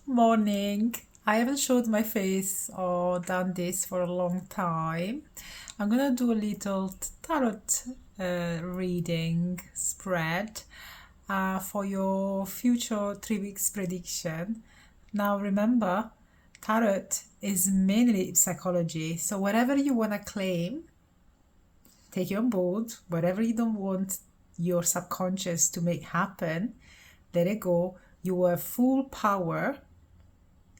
Morning. I haven't showed my face or done this for a long time. I'm gonna do a little tarot reading spread for your future 3 weeks prediction. Now remember, tarot is mainly psychology, so whatever you wanna claim, take it on board. Whatever you don't want your subconscious to make happen, let it go. You have full power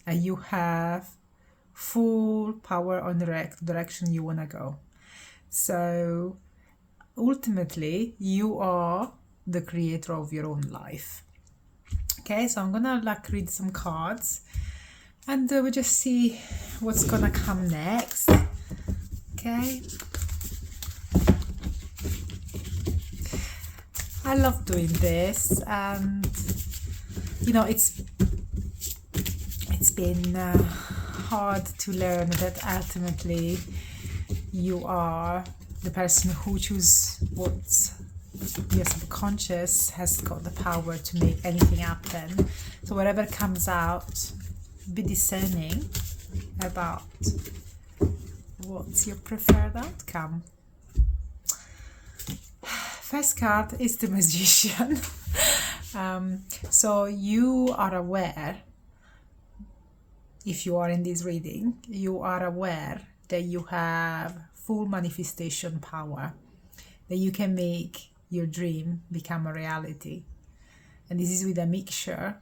and you have full power on the direction you want to go. So ultimately, you are the creator of your own life. Okay, so I'm gonna read some cards and we'll just see what's gonna come next. Okay, I love doing this, and it's been hard to learn that ultimately you are the person who chooses what your subconscious has got the power to make anything happen. So whatever comes out, be discerning about what's your preferred outcome. First card is the Magician. So you are aware, if you are in this reading, you are aware that you have full manifestation power, that you can make your dream become a reality. And this is with a mixture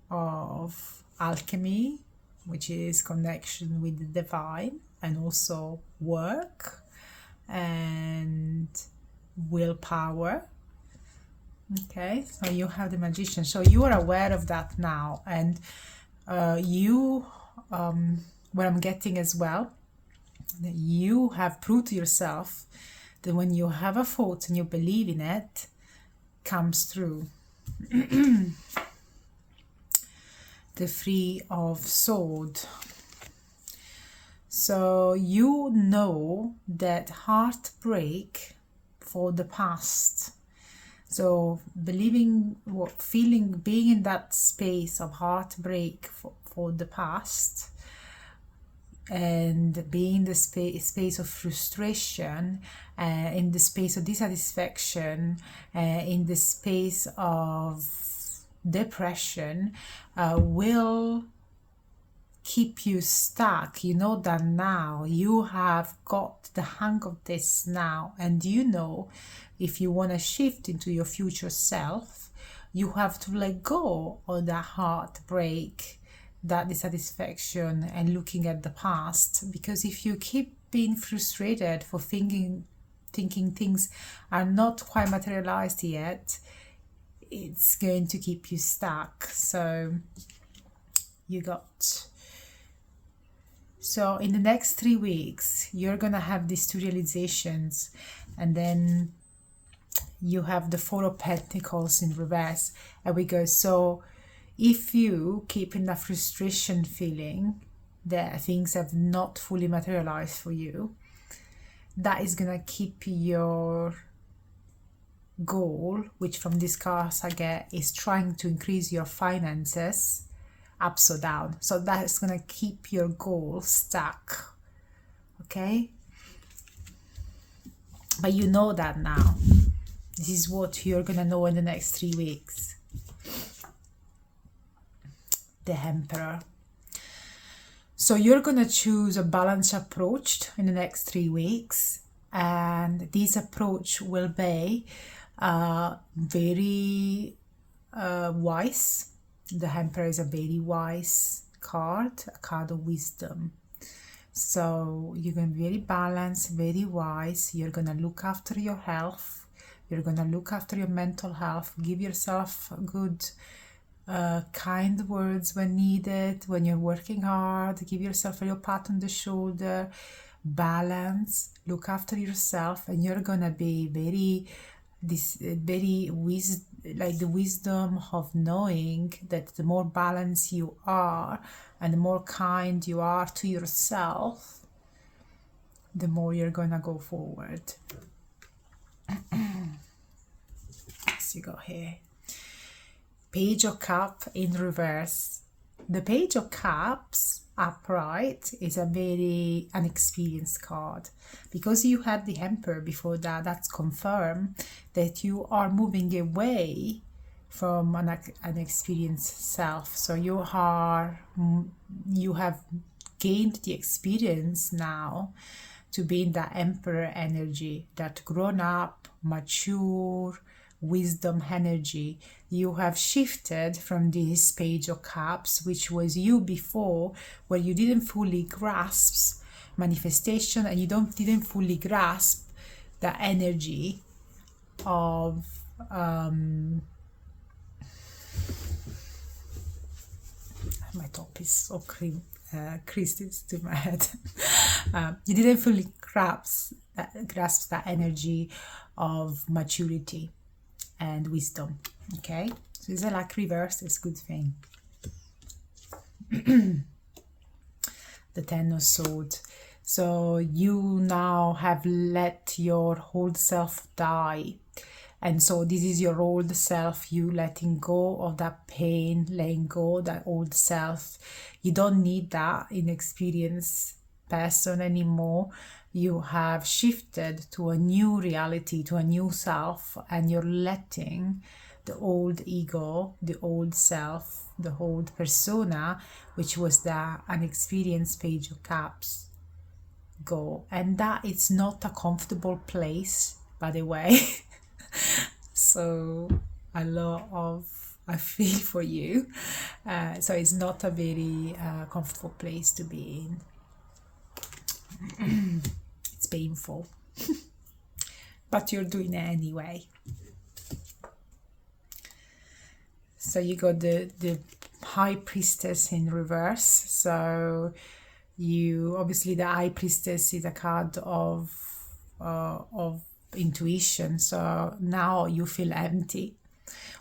of alchemy, which is connection with the divine, and also work and willpower. Okay, so you have the Magician. So you are aware of that now, and what I'm getting as well, that you have proved to yourself that when you have a thought and you believe in it, comes through. The Three of Swords. So you know that heartbreak for the past. So believing, being in that space of heartbreak for the past, and being in the space of frustration, in the space of dissatisfaction, in the space of depression, will keep you stuck. You know that now. You have got the hang of this now, and you know if you want to shift into your future self, you have to let go of that heartbreak, that dissatisfaction, and looking at the past. Because if you keep being frustrated for thinking things are not quite materialized yet, it's going to keep you stuck. So in the next 3 weeks, you're gonna have these two realizations, and then you have the Four of Pentacles in reverse, and we go. So if you keep in that frustration feeling that things have not fully materialized for you, that is gonna keep your goal, which from this card I get is trying to increase your finances, ups or down. So that's gonna keep your goal stuck. Okay, but you know that now. This is what you're gonna know in the next 3 weeks. The Emperor. So you're gonna choose a balanced approach in the next 3 weeks, and this approach will be very wise. The Emperor is a very wise card, a card of wisdom. So you're going to be very balanced, very wise. You're going to look after your health. You're going to look after your mental health. Give yourself good, kind words when needed, when you're working hard. Give yourself a little pat on the shoulder. Balance, look after yourself, and you're going to be like the wisdom of knowing that the more balanced you are and the more kind you are to yourself, the more you're gonna go forward. So you go here, Page of Cup in reverse. The Page of Cups upright is a very unexperienced card. Because you had the Emperor before that, that's confirmed that you are moving away from an experienced self. So you have gained the experience now to be in that Emperor energy, that grown up, mature, wisdom energy. You have shifted from this Page of Cups, which was you before, where you didn't fully grasp manifestation and you didn't fully grasp the energy of my top is so creased to my head. You didn't fully grasp that energy of maturity and wisdom. Okay, so is it like reverse? It's a good thing. The Ten of Swords. So you now have let your old self die. And so this is your old self, you letting go of that pain, letting go of that old self. You don't need that inexperienced person anymore. You have shifted to a new reality, to a new self, and you're letting the old ego, the old self, the old persona, which was the unexperienced Page of Cups, go. And that it's not a comfortable place, by the way. So I feel for you. So it's not a very comfortable place to be in. It's painful. But you're doing it anyway. So you got the High Priestess in reverse. So you obviously, the High Priestess is a card of intuition. So now you feel empty,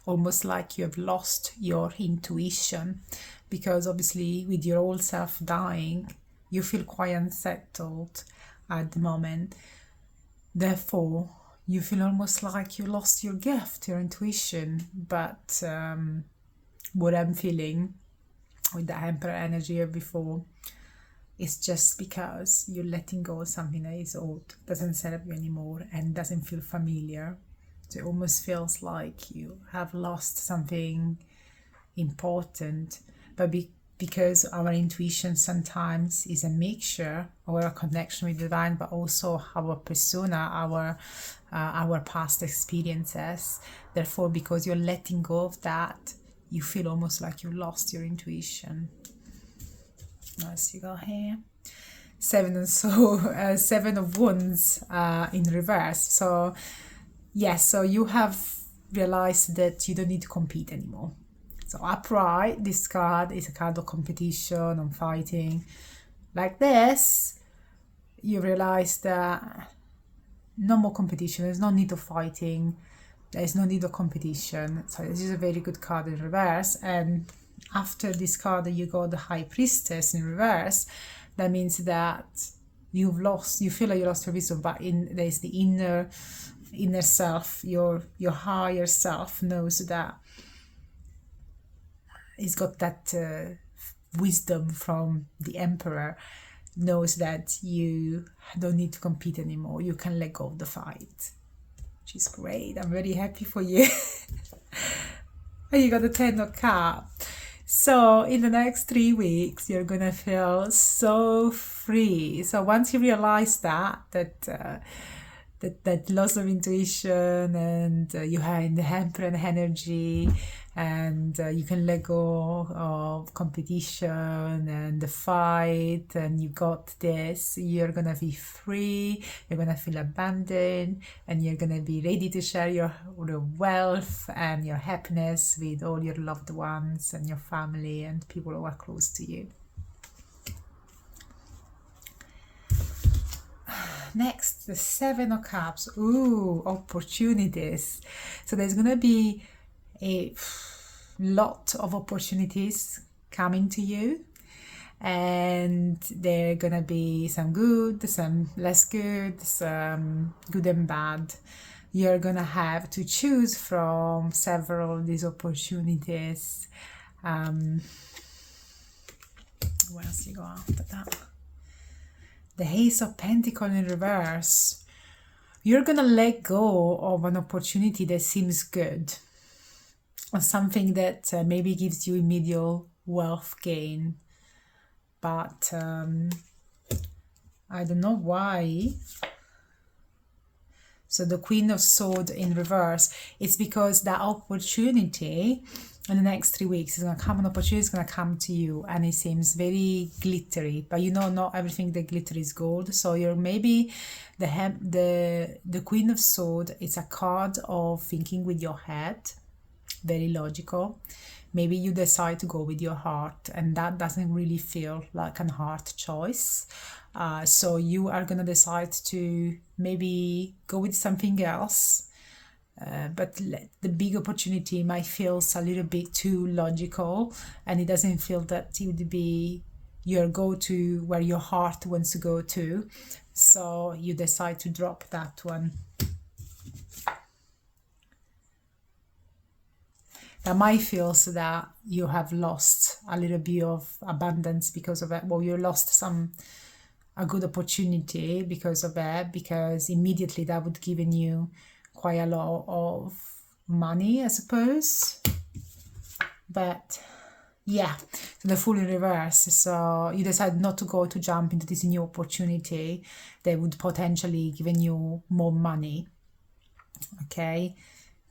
almost like you have lost your intuition, because obviously with your old self dying, you feel quite unsettled at the moment. Therefore, you feel almost like you lost your gift, your intuition. But what I'm feeling with the Emperor energy here before, it's just because you're letting go of something that is old, doesn't serve you anymore, and doesn't feel familiar. So it almost feels like you have lost something important. But because our intuition sometimes is a mixture of our connection with the divine, but also our persona, our past experiences. Therefore, because you're letting go of that, you feel almost like you lost your intuition. Nice, you got here Seven of Wands in reverse. So yes, so you have realized that you don't need to compete anymore. So upright, this card is a card of competition and fighting. Like this, you realize that no more competition. There's no need of fighting. There's no need of competition. So this is a very good card in reverse. And after this card, you got the High Priestess in reverse. That means that you feel like you lost your wisdom, but there's the inner self, your higher self knows that it's got that wisdom from the Emperor, knows that you don't need to compete anymore. You can let go of the fight, which is great. I'm very happy for you. And you got the Ten of Cups. So in the next 3 weeks, you're gonna feel so free. So once you realize that loss of intuition, and you have the Emperor energy, and you can let go of competition and the fight, and you got this, you're gonna be free, you're gonna feel abundant, and you're gonna be ready to share your wealth and your happiness with all your loved ones and your family and people who are close to you. Next, the Seven of Cups. Ooh, opportunities. So there's gonna be a lot of opportunities coming to you, and there are gonna be some good, some less good, some good and bad. You're gonna have to choose from several of these opportunities. What else you go after that? The Ace of Pentacles in reverse. You're gonna let go of an opportunity that seems good, or something that maybe gives you immediate wealth gain, but I don't know why. So the Queen of Swords in reverse, it's because that opportunity in the next 3 weeks is going to come, an opportunity is going to come to you, and it seems very glittery, but you know, not everything that glitter is gold. So you're maybe the Queen of Swords, it's a card of thinking with your head, very logical. Maybe you decide to go with your heart, and that doesn't really feel like a heart choice. So you are going to decide to maybe go with something else. But the big opportunity might feel a little bit too logical, and it doesn't feel that it would be your go-to where your heart wants to go to. So you decide to drop that one. That might feel so that you have lost a little bit of abundance because of it. Well, you lost a good opportunity because of it, because immediately that would give you quite a lot of money, I suppose. But yeah, so the Fool in reverse. So you decide not to jump into this new opportunity that would potentially give you more money. Okay,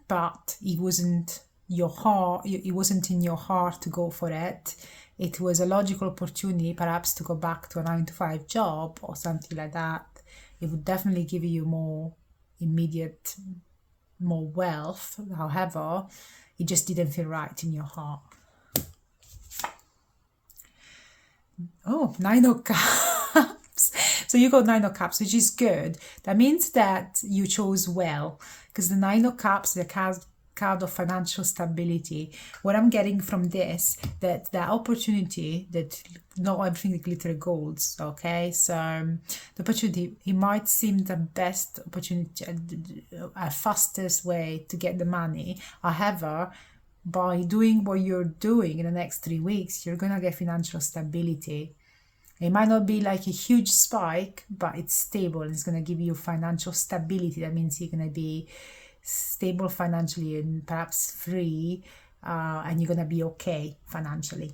but it wasn't your heart, it wasn't in your heart to go for it. It was a logical opportunity, perhaps to go back to a 9-to-5 job or something like that. It would definitely give you more immediate, more wealth. However, it just didn't feel right in your heart. Oh, 9 of Cups. So you got 9 of Cups, which is good. That means that you chose well, because the 9 of Cups, the card of financial stability. What I'm getting from this, that the opportunity, that not everything that glitter golds, okay? So the opportunity, it might seem the best opportunity, a fastest way to get the money. However, by doing what you're doing in the next 3 weeks, you're gonna get financial stability. It might not be like a huge spike, but it's stable. It's gonna give you financial stability. That means you're gonna be stable financially and perhaps free, and you're gonna be okay financially.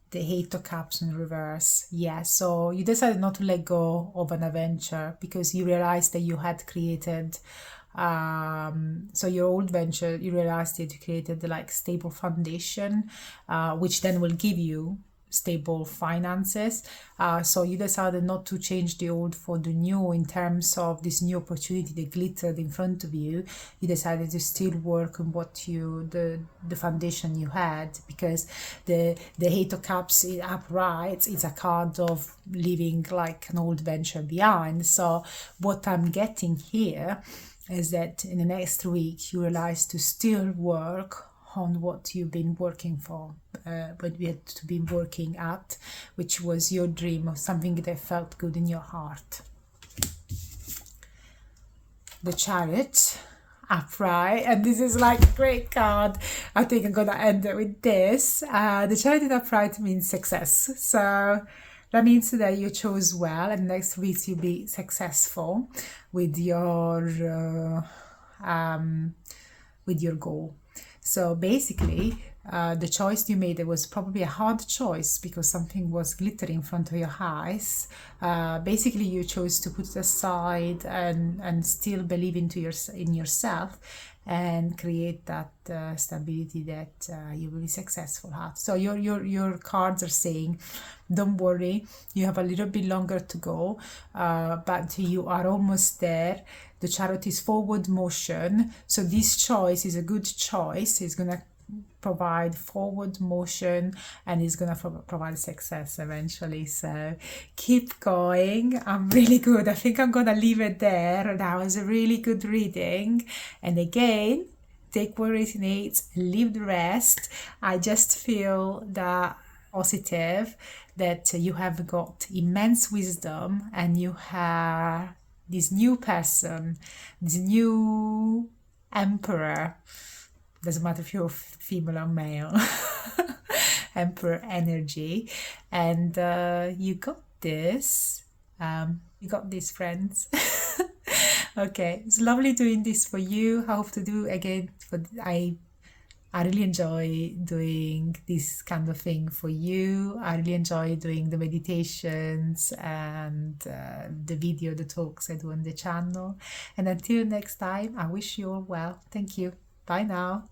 The 8 of Cups in reverse. Yeah, so you decided not to let go of an adventure because you realized that you had created so your old venture, you realized that you created the stable foundation, which then will give you stable finances. So you decided not to change the old for the new in terms of this new opportunity that glittered in front of you. You decided to still work on what the foundation you had, because the 8 of Cups upright is a card of leaving like an old venture behind. So what I'm getting here is that in the next week you realize to still work on what you've been working for, what you had to be working at, which was your dream of something that felt good in your heart. The Chariot upright, and this is like a great card. I think I'm gonna end it with this. The Chariot upright means success, so that means that you chose well, and next week you'll be successful with your goal. So basically, the choice you made, it was probably a hard choice because something was glittering in front of your eyes. Basically, you chose to put it aside and still believe in yourself and create that stability that you will be successful at. So your cards are saying, don't worry, you have a little bit longer to go, but you are almost there. The Chariot is forward motion, so this choice is a good choice. It's gonna provide forward motion and it's gonna provide success eventually. So keep going. I'm really good. I think I'm gonna leave it there. That was a really good reading, and again, take what resonates, leave the rest. I just feel that positive, that you have got immense wisdom, and you have this new person, this new emperor doesn't matter if you're female or male. Emperor energy, and you got this. You got this, friends. Okay, it's lovely doing this for you. I hope to do again. I really enjoy doing this kind of thing for you. I really enjoy doing the meditations and the talks I do on the channel. And until next time, I wish you all well. Thank you. Bye now.